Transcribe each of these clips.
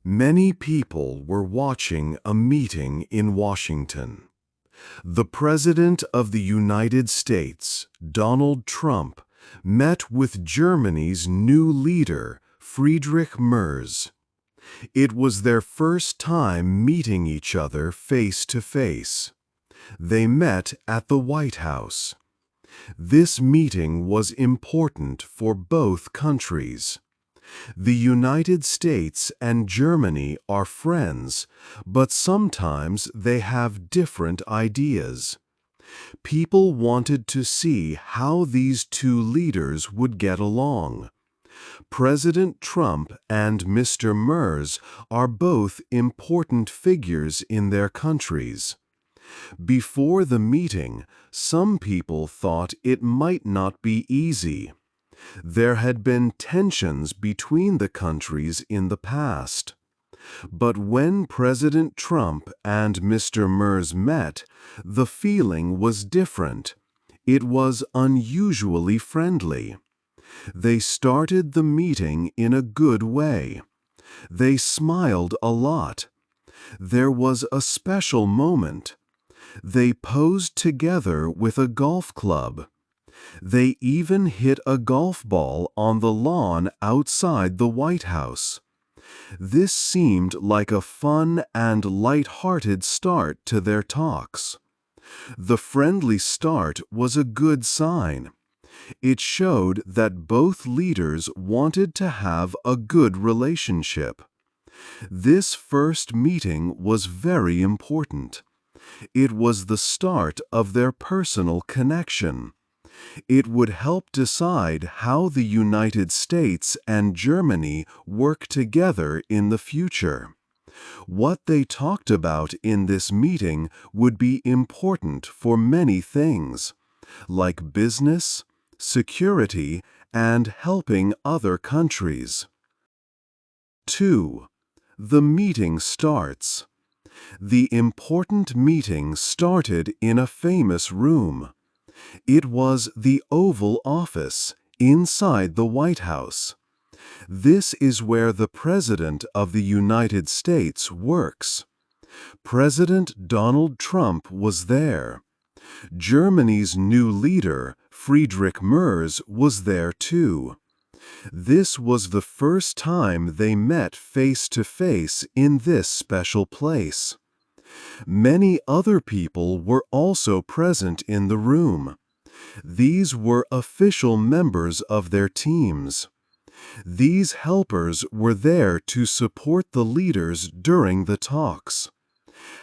Many people were watching a meeting in Washington. The President of the United States, Donald Trump, met with Germany's new leader, Friedrich Merz. It was their first time meeting each other face to face. They met at the White House. This meeting was important for both countries. The United States and Germany are friends, but sometimes they have different ideas. People wanted to see how these two leaders would get along. President Trump and Mr. Merz are both important figures in their countries. Before the meeting, some people thought it might not be easy. There had been tensions between the countries in the past. But when President Trump and Mr. Merz met, the feeling was different. It was unusually friendly. They started the meeting in a good way. They smiled a lot. There was a special moment. They posed together with a golf club. They even hit a golf ball on the lawn outside the White House. This seemed like a fun and light-hearted start to their talks. The friendly start was a good sign. It showed that both leaders wanted to have a good relationship. This first meeting was very important. It was the start of their personal connection. It would help decide how the United States and Germany work together in the future. What they talked about in this meeting would be important for many things, like business, security, and helping other countries. 2. The meeting starts. The important meeting started in a famous room. It was the Oval Office inside the White House. This is where the President of the United States works. President Donald Trump was there. Germany's new leader, Friedrich Merz, was there too. This was the first time they met face to face in this special place. Many other people were also present in the room. These were official members of their teams. These helpers were there to support the leaders during the talks.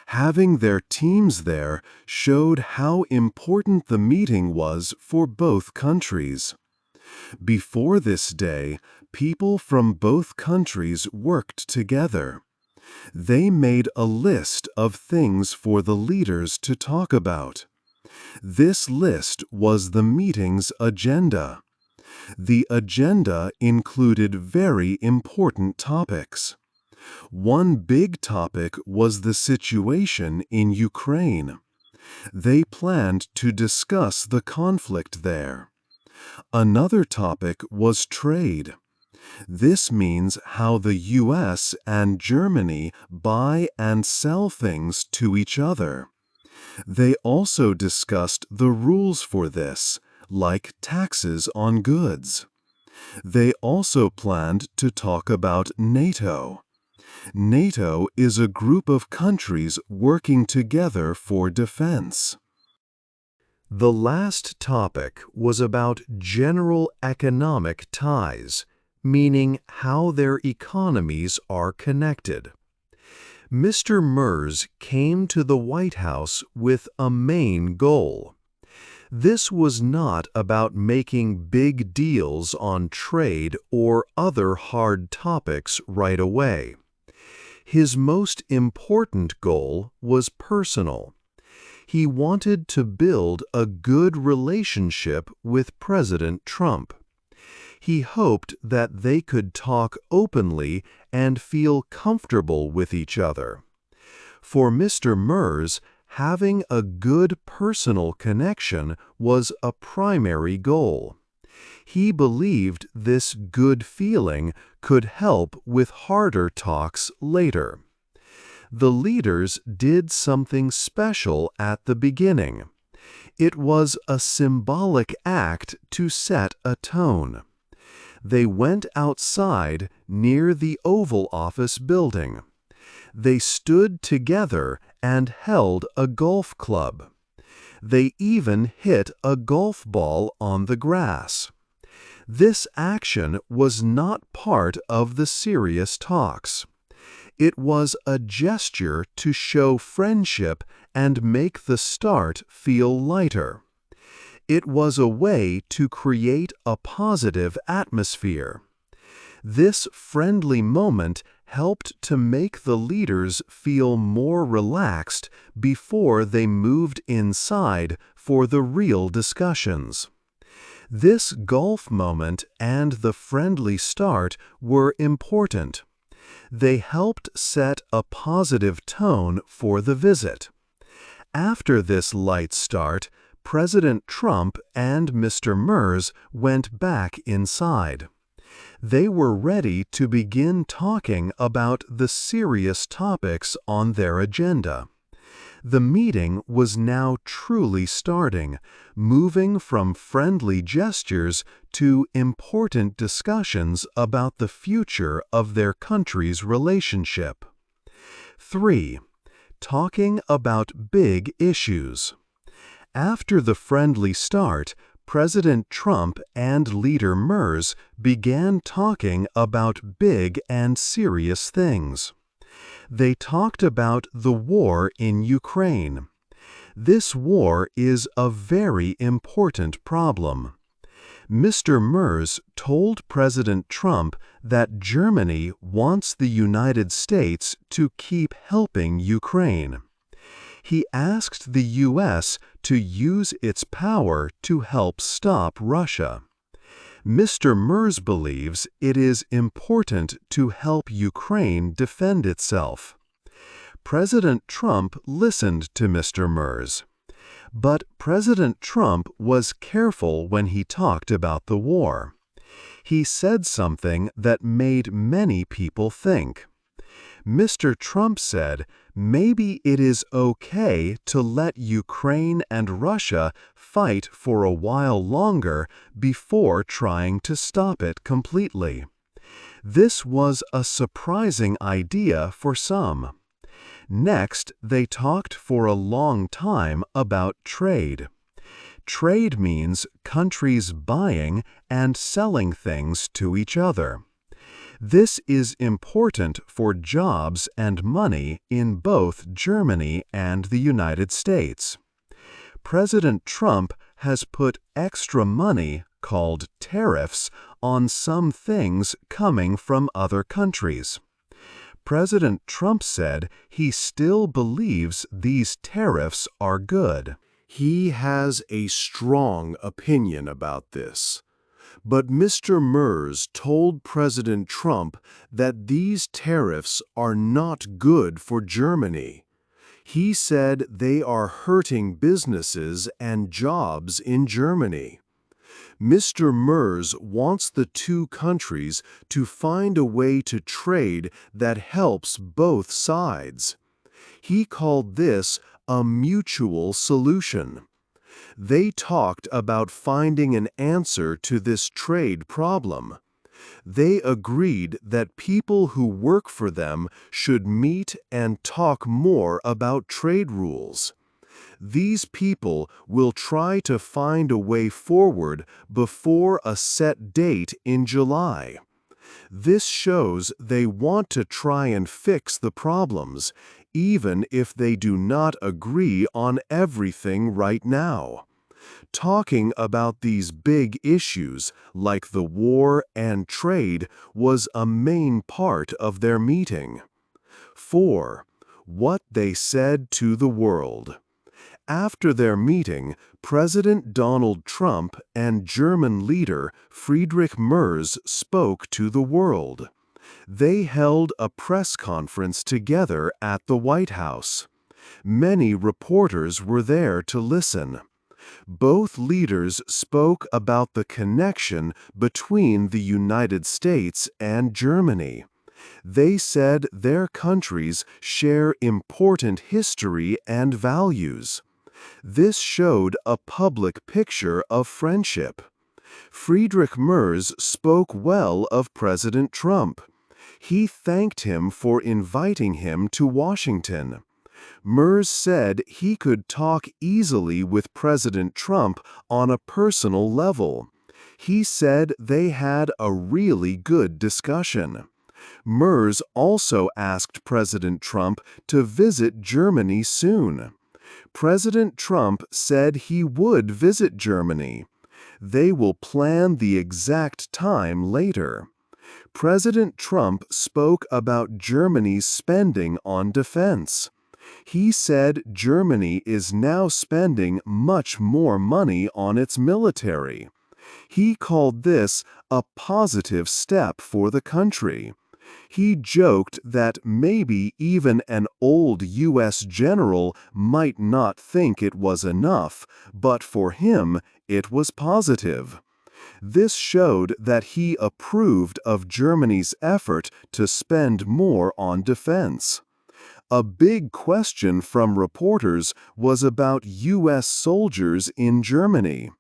Having their teams there showed how important the meeting was for both countries. Before this day, people from both countries worked together. They made a list of things for the leaders to talk about. This list was the meeting's agenda. The agenda included very important topics. One big topic was the situation in Ukraine. They planned to discuss the conflict there. Another topic was trade. This means how the U.S. and Germany buy and sell things to each other. They also discussed the rules for this, like taxes on goods. They also planned to talk about NATO. NATO is a group of countries working together for defense. The last topic was about general economic ties, meaning how their economies are connected. Mr. Merz came to the White House with a main goal. This was not about making big deals on trade or other hard topics right away. His most important goal was personal. He wanted to build a good relationship with President Trump. He hoped that they could talk openly and feel comfortable with each other. For Mr. Merz, having a good personal connection was a primary goal. He believed this good feeling could help with harder talks later. The leaders did something special at the beginning. It was a symbolic act to set a tone. They went outside near the Oval Office building. They stood together and held a golf club. They even hit a golf ball on the grass. This action was not part of the serious talks. It was a gesture to show friendship and make the start feel lighter. It was a way to create a positive atmosphere. This friendly moment helped to make the leaders feel more relaxed before they moved inside for the real discussions. This golf moment and the friendly start were important. They helped set a positive tone for the visit. After this light start, President Trump and Mr. Merz went back inside. They were ready to begin talking about the serious topics on their agenda. The meeting was now truly starting, moving from friendly gestures to important discussions about the future of their country's relationship. 3. Talking about big issues. After the friendly start, President Trump and Leader Merz began talking about big and serious things. They talked about the war in Ukraine. This war is a very important problem. Mr. Merz told President Trump that Germany wants the United States to keep helping Ukraine. He asked the U.S. to use its power to help stop Russia. Mr. Merz believes it is important to help Ukraine defend itself. President Trump listened to Mr. Merz. But President Trump was careful when he talked about the war. He said something that made many people think. Mr. Trump said, maybe it is okay to let Ukraine and Russia fight for a while longer before trying to stop it completely. This was a surprising idea for some. Next, they talked for a long time about trade. Trade means countries buying and selling things to each other. This is important for jobs and money in both Germany and the United States. President Trump has put extra money, called tariffs, on some things coming from other countries. President Trump said he still believes these tariffs are good. He has a strong opinion about this. But Mr. Merz told President Trump that these tariffs are not good for Germany. He said they are hurting businesses and jobs in Germany. Mr. Merz wants the two countries to find a way to trade that helps both sides. He called this a mutual solution. They talked about finding an answer to this trade problem. They agreed that people who work for them should meet and talk more about trade rules. These people will try to find a way forward before a set date in July. This shows they want to try and fix the problems, even if they do not agree on everything right now. Talking about these big issues, like the war and trade, was a main part of their meeting. 4. What they said to the world. After their meeting, President Donald Trump and German leader Friedrich Merz spoke to the world. They held a press conference together at the White House. Many reporters were there to listen. Both leaders spoke about the connection between the United States and Germany. They said their countries share important history and values. This showed a public picture of friendship. Friedrich Merz spoke well of President Trump. He thanked him for inviting him to Washington. Merz said he could talk easily with President Trump on a personal level. He said they had a really good discussion. Merz also asked President Trump to visit Germany soon. President Trump said he would visit Germany. They will plan the exact time later. President Trump spoke about Germany's spending on defense. He said Germany is now spending much more money on its military. He called this a positive step for the country. He joked that maybe even an old U.S. general might not think it was enough, but for him, it was positive. This showed that he approved of Germany's effort to spend more on defense. A big question from reporters was about U.S. soldiers in Germany.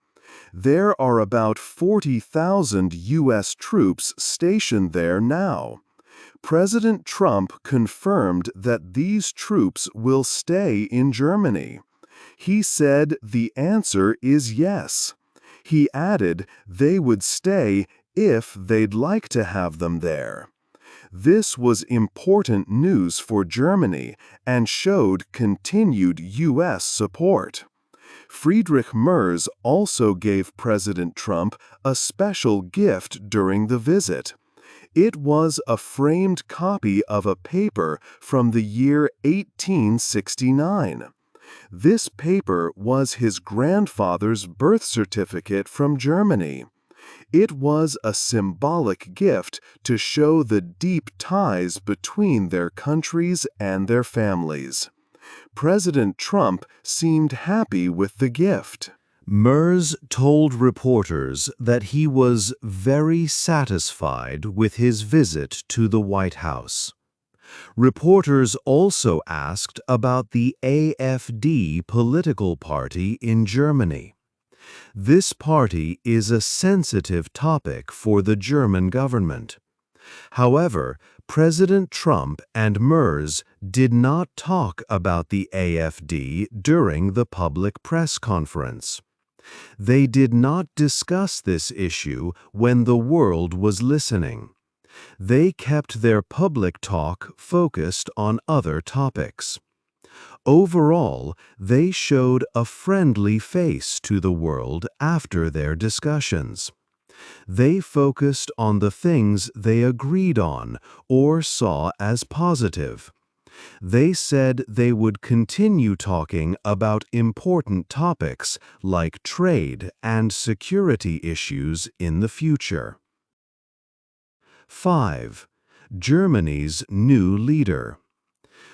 There are about 40,000 U.S. troops stationed there now. President Trump confirmed that these troops will stay in Germany. He said the answer is yes. He added they would stay if they'd like to have them there. This was important news for Germany and showed continued U.S. support. Friedrich Merz also gave President Trump a special gift during the visit. It was a framed copy of a paper from the year 1869. This paper was his grandfather's birth certificate from Germany. It was a symbolic gift to show the deep ties between their countries and their families. President Trump seemed happy with the gift. Merz told reporters that he was very satisfied with his visit to the White House. Reporters also asked about the AfD political party in Germany. This party is a sensitive topic for the German government. However, President Trump and Merz did not talk about the AfD during the public press conference. They did not discuss this issue when the world was listening. They kept their public talk focused on other topics. Overall, they showed a friendly face to the world after their discussions. They focused on the things they agreed on or saw as positive. They said they would continue talking about important topics like trade and security issues in the future. 5. Germany's new leader.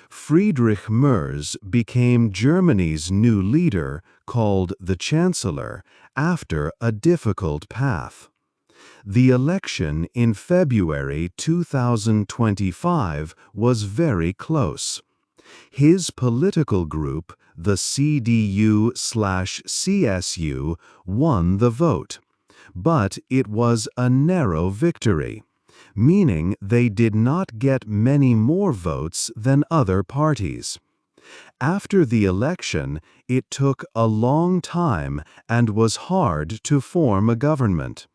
Friedrich Merz became Germany's new leader, called the Chancellor, after a difficult path. The election in February 2025 was very close. His political group, the CDU/CSU, won the vote, but it was a narrow victory, meaning they did not get many more votes than other parties. After the election, it took a long time and was hard to form a government.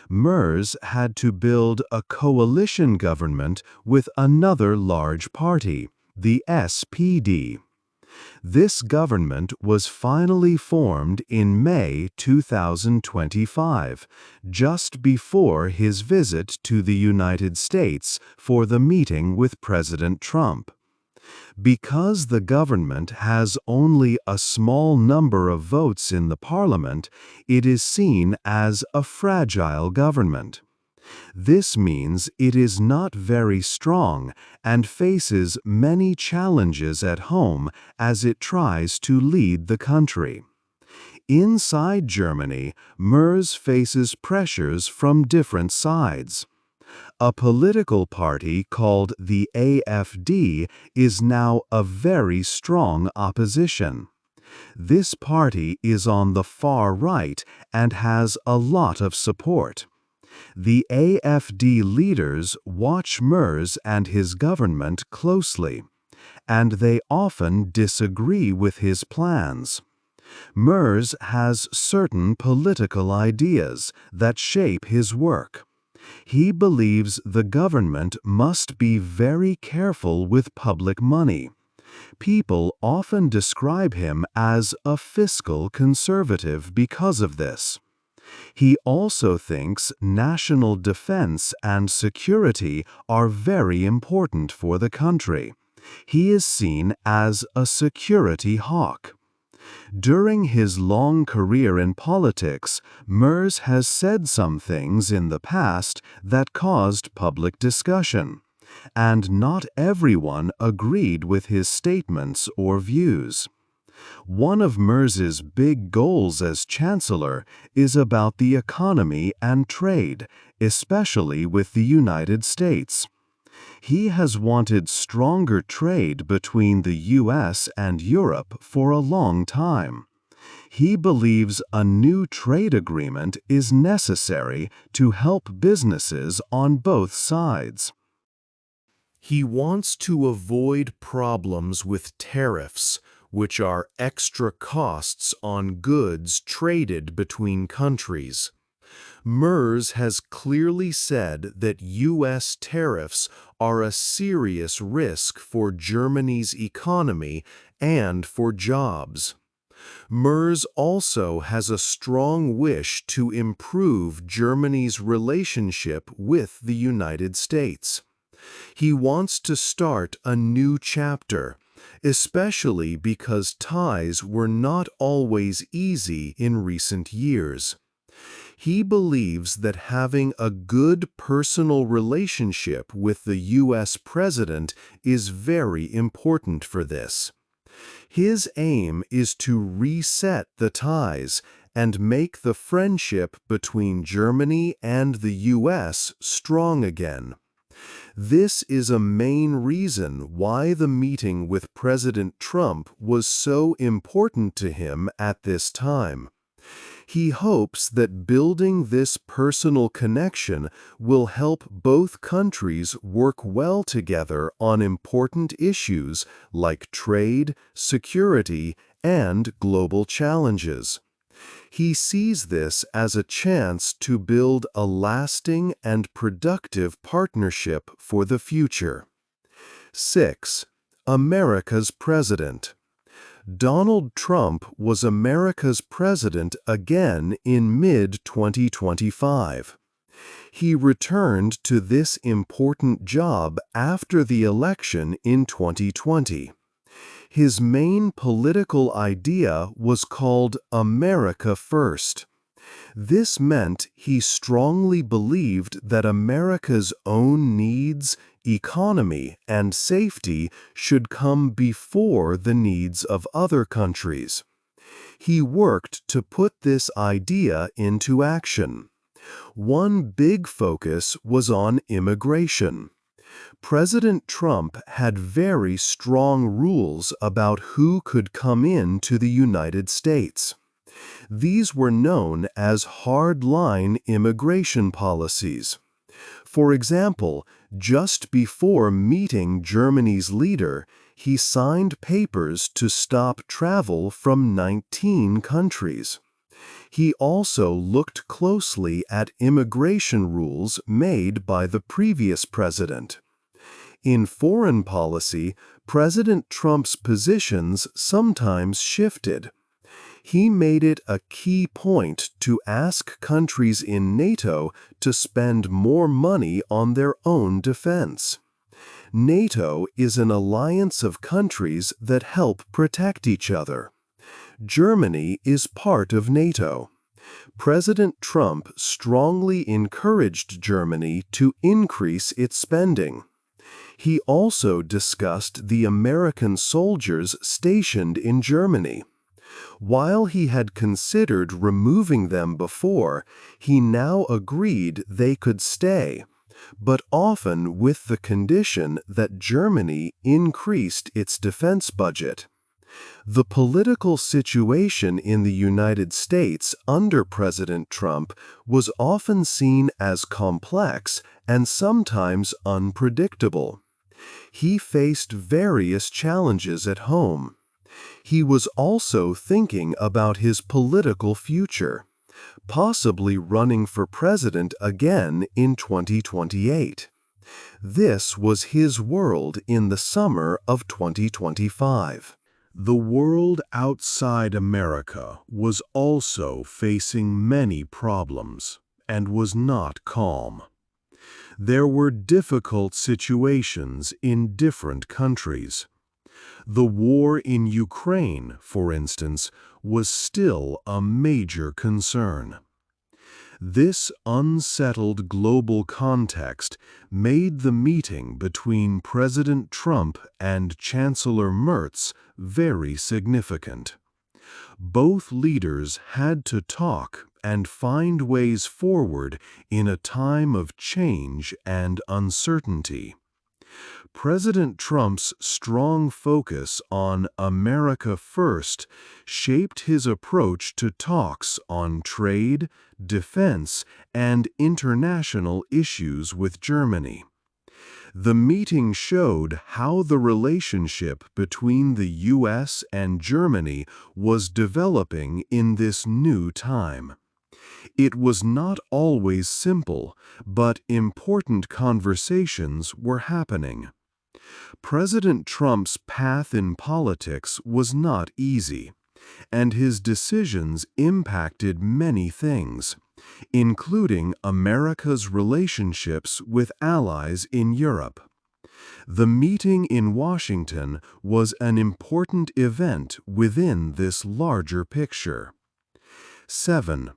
Merz had to build a coalition government with another large party, the SPD. This government was finally formed in May 2025, just before his visit to the United States for the meeting with President Trump. Because the government has only a small number of votes in the parliament, it is seen as a fragile government. This means it is not very strong and faces many challenges at home as it tries to lead the country. Inside Germany, MERS faces pressures from different sides. A political party called the AfD is now a very strong opposition. This party is on the far right and has a lot of support. The AfD leaders watch MERS and his government closely, and they often disagree with his plans. MERS has certain political ideas that shape his work. He believes the government must be very careful with public money. People often describe him as a fiscal conservative because of this. He also thinks national defense and security are very important for the country. He is seen as a security hawk. During his long career in politics, MERS has said some things in the past that caused public discussion, and not everyone agreed with his statements or views. One of MERS's big goals as chancellor is about the economy and trade, especially with the United States. He has wanted stronger trade between the US and Europe for a long time. He believes a new trade agreement is necessary to help businesses on both sides. He wants to avoid problems with tariffs, which are extra costs on goods traded between countries. MERS has clearly said that U.S. tariffs are a serious risk for Germany's economy and for jobs. MERS also has a strong wish to improve Germany's relationship with the United States. He wants to start a new chapter, especially because ties were not always easy in recent years. He believes that having a good personal relationship with the U.S. president is very important for this. His aim is to reset the ties and make the friendship between Germany and the U.S. strong again. This is a main reason why the meeting with President Trump was so important to him at this time. He hopes that building this personal connection will help both countries work well together on important issues like trade, security, and global challenges. He sees this as a chance to build a lasting and productive partnership for the future. 6. America's President. Donald Trump was America's president again in mid-2025. He returned to this important job after the election in 2020. His main political idea was called America First. This meant he strongly believed that America's own needs, economy, and safety should come before the needs of other countries. He worked to put this idea into action. One big focus was on immigration. President Trump had very strong rules about who could come into the United States. These were known as hard-line immigration policies. For example, just before meeting Germany's leader, he signed papers to stop travel from 19 countries. He also looked closely at immigration rules made by the previous president. In foreign policy, President Trump's positions sometimes shifted. He made it a key point to ask countries in NATO to spend more money on their own defense. NATO is an alliance of countries that help protect each other. Germany is part of NATO. President Trump strongly encouraged Germany to increase its spending. He also discussed the American soldiers stationed in Germany. While he had considered removing them before, he now agreed they could stay, but often with the condition that Germany increased its defense budget. The political situation in the United States under President Trump was often seen as complex and sometimes unpredictable. He faced various challenges at home. He was also thinking about his political future, possibly running for president again in 2028. This was his world in the summer of 2025. The world outside America was also facing many problems and was not calm. There were difficult situations in different countries. The war in Ukraine, for instance, was still a major concern. This unsettled global context made the meeting between President Trump and Chancellor Merz very significant. Both leaders had to talk and find ways forward in a time of change and uncertainty. President Trump's strong focus on America First shaped his approach to talks on trade, defense, and international issues with Germany. The meeting showed how the relationship between the U.S. and Germany was developing in this new time. It was not always simple, but important conversations were happening. President Trump's path in politics was not easy, and his decisions impacted many things, including America's relationships with allies in Europe. The meeting in Washington was an important event within this larger picture. 7.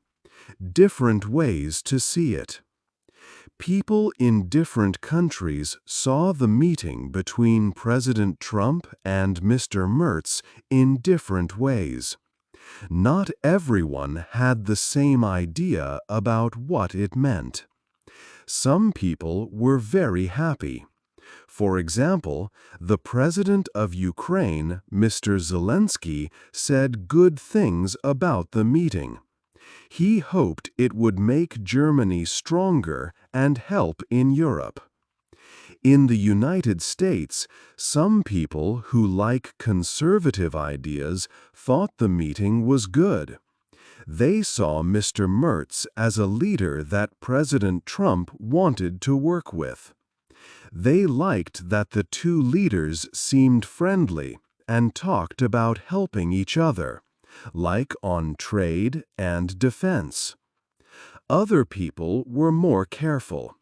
Different ways to see it. People in different countries saw the meeting between President Trump and Mr. Merz in different ways. Not everyone had the same idea about what it meant. Some people were very happy. For example, the President of Ukraine, Mr. Zelensky, said good things about the meeting. He hoped it would make Germany stronger and help in Europe. In the United States, some people who like conservative ideas thought the meeting was good. They saw Mr. Merz as a leader that President Trump wanted to work with. They liked that the two leaders seemed friendly and talked about helping each other, like on trade and defense. Other people were more careful.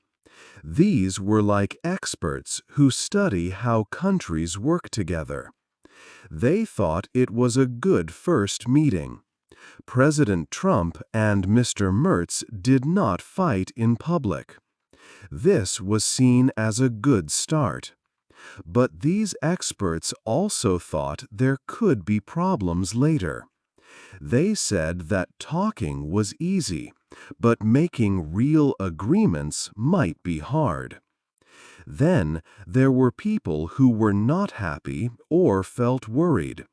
These were like experts who study how countries work together. They thought it was a good first meeting. President Trump and Mr. Merz did not fight in public. This was seen as a good start. But these experts also thought there could be problems later. They said that talking was easy, but making real agreements might be hard. Then there were people who were not happy or felt worried.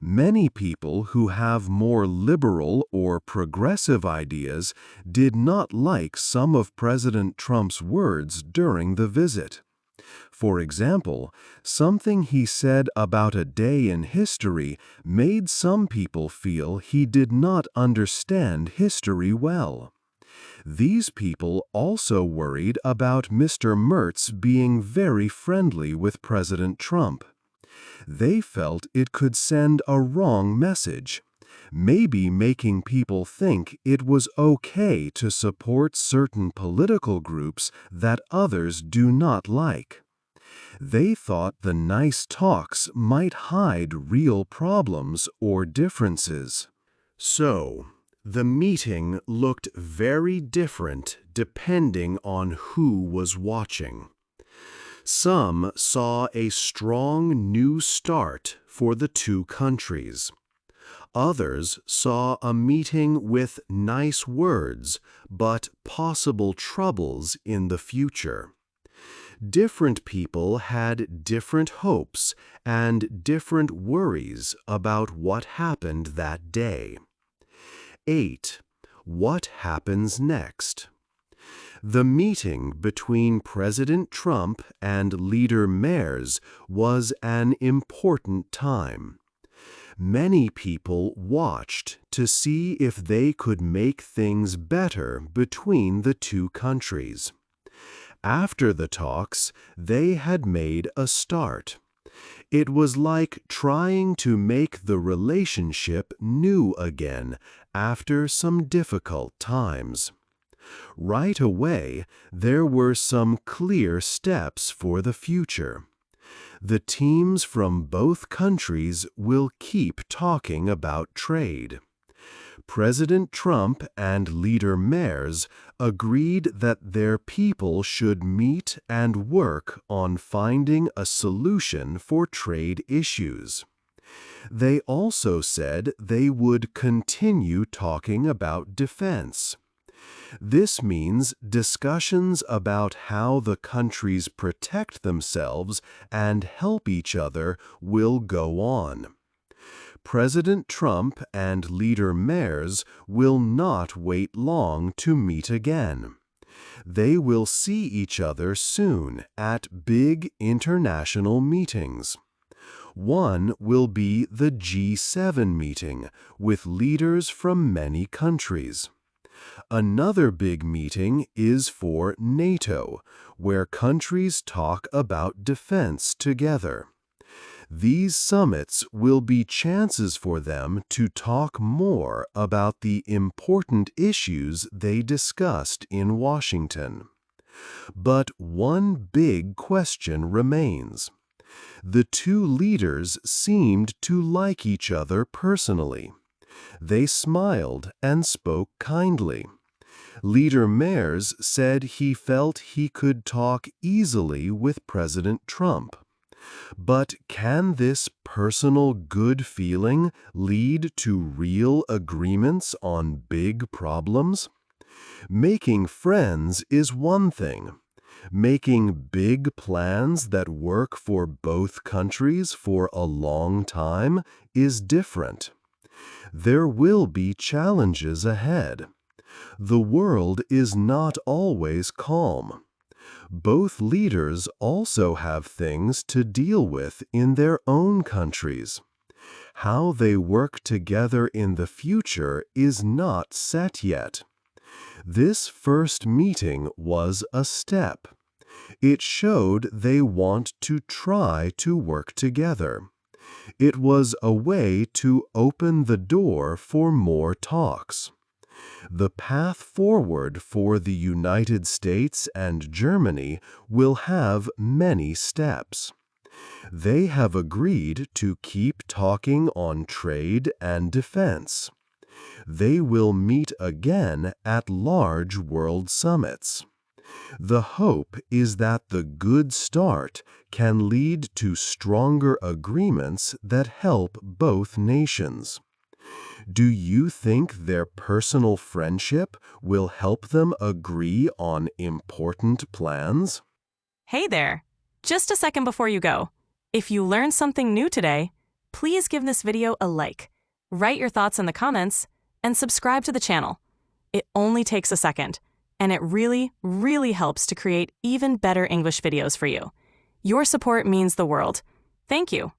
Many people who have more liberal or progressive ideas did not like some of President Trump's words during the visit. For example, something he said about a day in history made some people feel he did not understand history well. These people also worried about Mr. Merz being very friendly with President Trump. They felt it could send a wrong message, maybe making people think it was okay to support certain political groups that others do not like. They thought the nice talks might hide real problems or differences. So, the meeting looked very different depending on who was watching. Some saw a strong new start for the two countries. Others saw a meeting with nice words, but possible troubles in the future. Different people had different hopes and different worries about what happened that day. 8. What happens next? The meeting between President Trump and Leader Mayers was an important time. Many people watched to see if they could make things better between the two countries. After the talks, they had made a start. It was like trying to make the relationship new again after some difficult times. Right away, there were some clear steps for the future. The teams from both countries will keep talking about trade. President Trump and Leader Mayers agreed that their people should meet and work on finding a solution for trade issues. They also said they would continue talking about defense. This means discussions about how the countries protect themselves and help each other will go on. President Trump and Leader Mayers will not wait long to meet again. They will see each other soon at big international meetings. One will be the G7 meeting with leaders from many countries. Another big meeting is for NATO, where countries talk about defense together. These summits will be chances for them to talk more about the important issues they discussed in Washington. But one big question remains. The two leaders seemed to like each other personally. They smiled and spoke kindly. Leader Mayers said he felt he could talk easily with President Trump. But can this personal good feeling lead to real agreements on big problems? Making friends is one thing. Making big plans that work for both countries for a long time is different. There will be challenges ahead. The world is not always calm. Both leaders also have things to deal with in their own countries. How they work together in the future is not set yet. This first meeting was a step. It showed they want to try to work together. It was a way to open the door for more talks. The path forward for the United States and Germany will have many steps. They have agreed to keep talking on trade and defense. They will meet again at large world summits. The hope is that the good start can lead to stronger agreements that help both nations. Do you think their personal friendship will help them agree on important plans? Hey there! Just a second before you go. If you learned something new today, please give this video a like, write your thoughts in the comments, and subscribe to the channel. It only takes a second, and it really, really helps to create even better English videos for you. Your support means the world. Thank you.